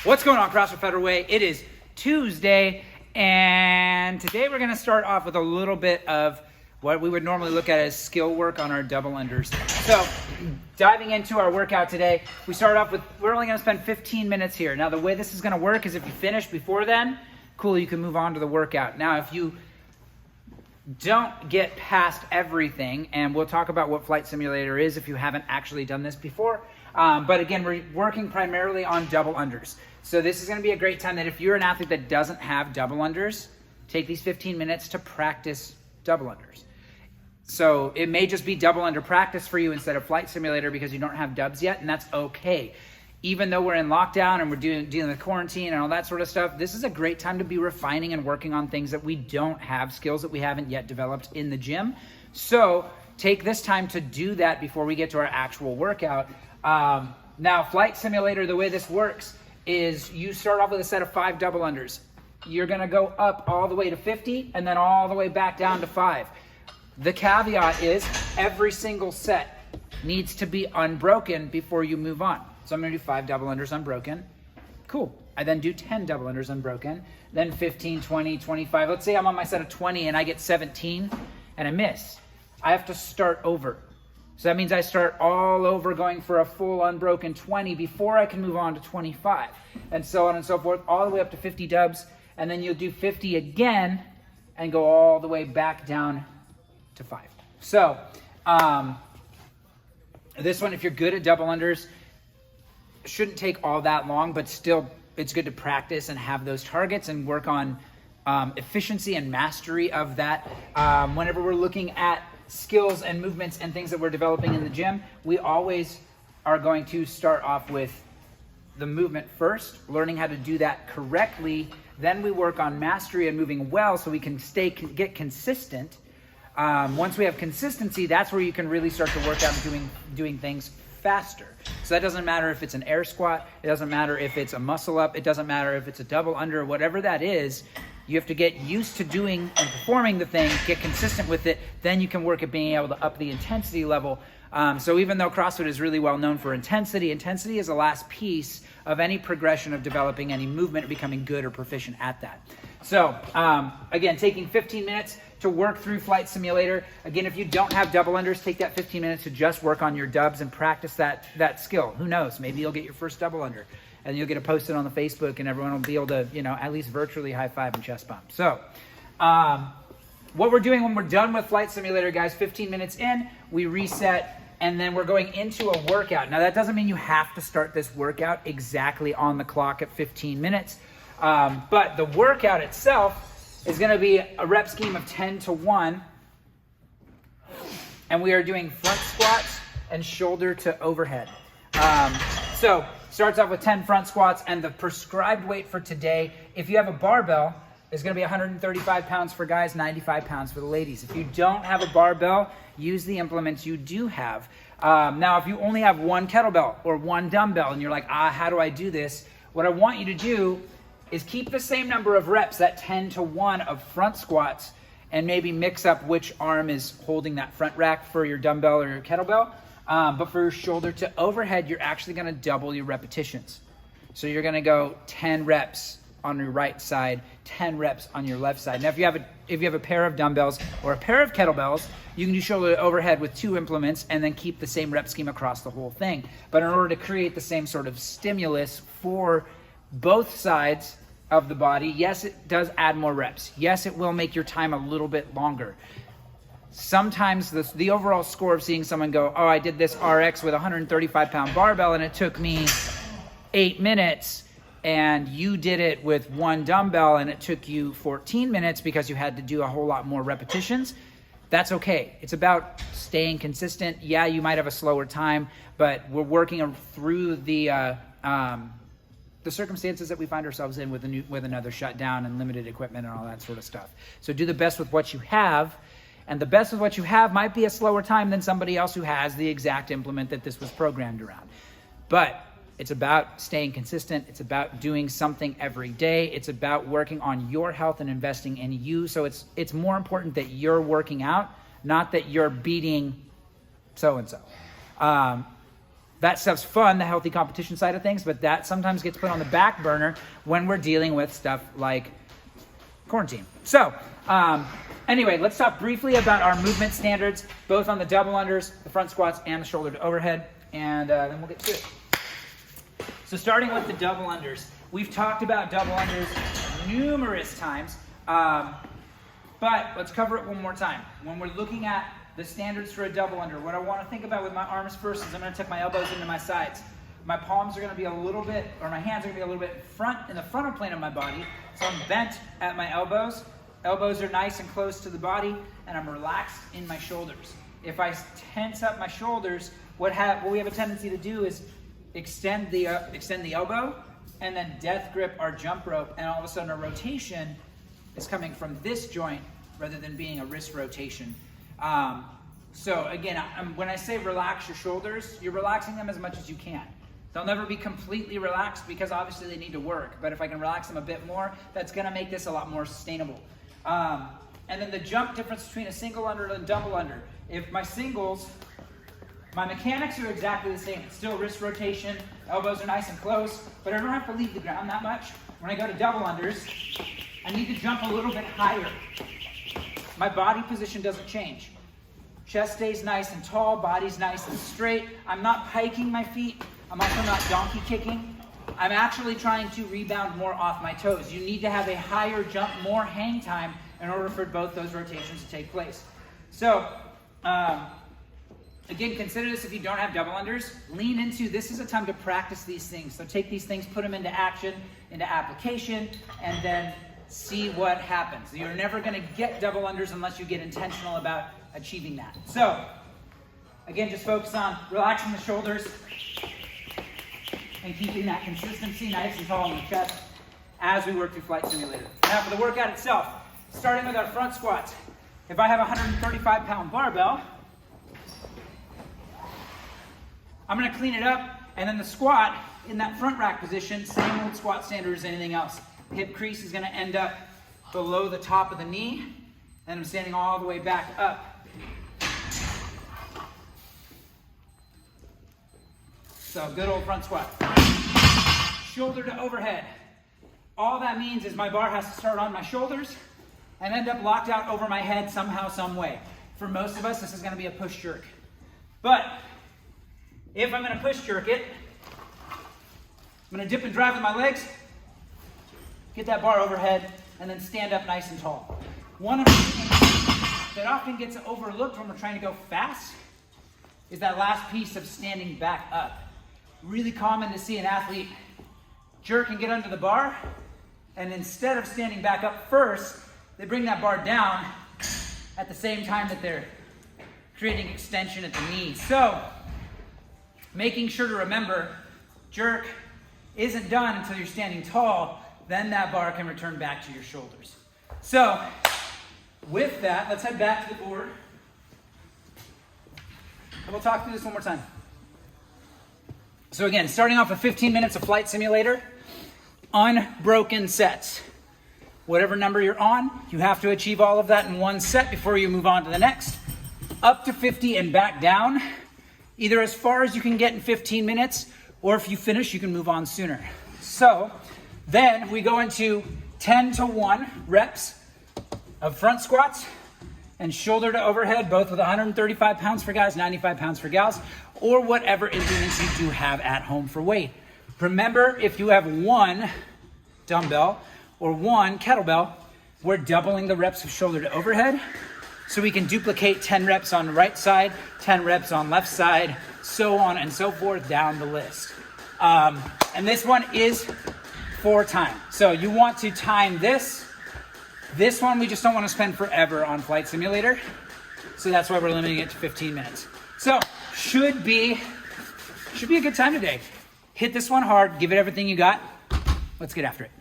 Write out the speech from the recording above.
What's going on, CrossFit Federal Way? It is Tuesday, and today we're going to start off with a little bit of what we would normally look at as skill work on our double unders. So, diving into our workout today, we start off with, we're only going to spend 15 minutes here. Now, the way this is going to work is if you finish before then, cool, you can move on to the workout. Now, if you don't get past everything, and we'll talk about what Flight Simulator is if you haven't actually done this before, but again, we're working primarily on double unders. So this is going to be a great time that if you're an athlete that doesn't have double unders, take these 15 minutes to practice double unders. So it may just be double under practice for you instead of Flight Simulator because you don't have dubs yet, and that's okay. Even though we're in lockdown and we're dealing with quarantine and all that sort of stuff, this is a great time to be refining and working on things that we don't have, skills that we haven't yet developed in the gym. So take this time to do that before we get to our actual workout. Now, Flight Simulator, the way this works is you start off with a set of 5 double unders. You're going to go up all the way to 50 and then all the way back down to 5. The caveat is every single set needs to be unbroken before you move on. So I'm going to do 5 double unders unbroken. Cool. I then do 10 double unders unbroken, then 15, 20, 25. Let's say I'm on my set of 20 and I get 17 and I miss. I have to start over. So that means I start all over going for a full unbroken 20 before I can move on to 25, and so on and so forth, all the way up to 50 dubs, and then you'll do 50 again and go all the way back down to 5. So this one, if you're good at double unders, shouldn't take all that long, but still it's good to practice and have those targets and work on efficiency and mastery of that. Whenever we're looking at skills and movements and things that we're developing in the gym, we always are going to start off with the movement first, learning how to do that correctly. Then we work on mastery and moving well so we can get consistent. Once we have consistency, that's where you can really start to work out and doing things faster. So that doesn't matter if it's an air squat, it doesn't matter if it's a muscle up, it doesn't matter if it's a double under, whatever that is. You have to get used to doing and performing the thing, get consistent with it, then you can work at being able to up the intensity level. So even though CrossFit is really well known for intensity is the last piece of any progression of developing any movement or becoming good or proficient at that. So again, taking 15 minutes to work through Flight Simulator. Again, if you don't have double unders, take that 15 minutes to just work on your dubs and practice that skill. Who knows? Maybe you'll get your first double under and you'll get it posted on the Facebook and everyone will be able to, at least virtually high five and chest bump. So what we're doing when we're done with Flight Simulator, guys, 15 minutes in, we reset, and then we're going into a workout. Now, that doesn't mean you have to start this workout exactly on the clock at 15 minutes, but the workout itself is going to be a rep scheme of 10 to 1, and we are doing front squats and shoulder to overhead. So starts off with 10 front squats, and the prescribed weight for today, if you have a barbell, is going to be 135 pounds for guys, 95 pounds for the ladies. If you don't have a barbell, use the implements you do have. Now, if you only have one kettlebell or one dumbbell and you're like, how do I do this? What I want you to do is keep the same number of reps, that 10 to 1 of front squats, and maybe mix up which arm is holding that front rack for your dumbbell or your kettlebell. But for your shoulder to overhead, you're actually going to double your repetitions. So you're going to go 10 reps on your right side, 10 reps on your left side. Now, if you have a pair of dumbbells or a pair of kettlebells, you can do shoulder to overhead with 2 implements and then keep the same rep scheme across the whole thing. But in order to create the same sort of stimulus for both sides of the body, yes, it does add more reps. Yes, it will make your time a little bit longer. Sometimes the overall score of seeing someone go, I did this RX with a 135-pound barbell and it took me 8 minutes, and you did it with 1 dumbbell and it took you 14 minutes because you had to do a whole lot more repetitions, that's okay. It's about staying consistent. Yeah, you might have a slower time, but we're working through the circumstances that we find ourselves in with another shutdown and limited equipment and all that sort of stuff. So do the best with what you have. And the best with what you have might be a slower time than somebody else who has the exact implement that this was programmed around. But it's about staying consistent. It's about doing something every day. It's about working on your health and investing in you. So it's more important that you're working out, not that you're beating so-and-so. That stuff's fun, the healthy competition side of things, but that sometimes gets put on the back burner when we're dealing with stuff like quarantine. So anyway, let's talk briefly about our movement standards, both on the double unders, the front squats, and the shoulder to overhead, and then we'll get to it. So starting with the double unders, we've talked about double unders numerous times, but let's cover it one more time. When we're looking at the standards for a double under, what I want to think about with my arms first is I'm going to tuck my elbows into my sides. My palms are going to be a little bit, or my hands are going to be a little bit in the frontal plane of my body. So I'm bent at my elbows. Elbows are nice and close to the body, and I'm relaxed in my shoulders. If I tense up my shoulders, what we have a tendency to do is extend the elbow, and then death grip our jump rope, and all of a sudden a rotation is coming from this joint rather than being a wrist rotation. So again, when I say relax your shoulders, you're relaxing them as much as you can. They'll never be completely relaxed because obviously they need to work, but if I can relax them a bit more, that's gonna make this a lot more sustainable. And then the jump difference between a single under and a double under. If my singles, my mechanics are exactly the same. It's still wrist rotation, elbows are nice and close, but I don't have to leave the ground that much. When I go to double unders, I need to jump a little bit higher. My body position doesn't change. Chest stays nice and tall, body's nice and straight. I'm not hiking my feet. I'm also not donkey kicking. I'm actually trying to rebound more off my toes. You need to have a higher jump, more hang time in order for both those rotations to take place. So, again, consider this if you don't have double unders. Lean into, this is a time to practice these things. So take these things, put them into action, into application, and then see what happens. You're never gonna get double unders unless you get intentional about achieving that. So, again, just focus on relaxing the shoulders and keeping that consistency nice and tall in the chest as we work through Flight Simulator. Now for the workout itself, starting with our front squats. If I have a 135-pound barbell, I'm gonna clean it up, and then the squat in that front rack position, same old squat standard as anything else. Hip crease is gonna end up below the top of the knee, and I'm standing all the way back up. So good old front squat. Shoulder to overhead. All that means is my bar has to start on my shoulders and end up locked out over my head somehow, some way. For most of us, this is gonna be a push jerk. But if I'm gonna push jerk it, I'm gonna dip and drive with my legs, get that bar overhead, and then stand up nice and tall. One of the things that often gets overlooked when we're trying to go fast is that last piece of standing back up. Really common to see an athlete jerk and get under the bar, and instead of standing back up first, they bring that bar down at the same time that they're creating extension at the knee. So, making sure to remember, jerk isn't done until you're standing tall, then that bar can return back to your shoulders. So, with that, let's head back to the board. And we'll talk through this one more time. So again, starting off with 15 minutes of Flight Simulator, unbroken sets. Whatever number you're on, you have to achieve all of that in one set before you move on to the next. Up to 50 and back down, either as far as you can get in 15 minutes, or if you finish, you can move on sooner. So then we go into 10 to 1 reps of front squats and shoulder to overhead, both with 135 pounds for guys, 95 pounds for gals, or whatever implements you do have at home for weight. Remember, if you have one dumbbell or one kettlebell, we're doubling the reps of shoulder to overhead, so we can duplicate 10 reps on the right side, 10 reps on left side, so on and so forth down the list. And this one is for time. So you want to time this. This one we just don't want to spend forever on Flight Simulator, so that's why we're limiting it to 15 minutes. So should be a good time today. Hit this one hard, give it everything you got. Let's get after it.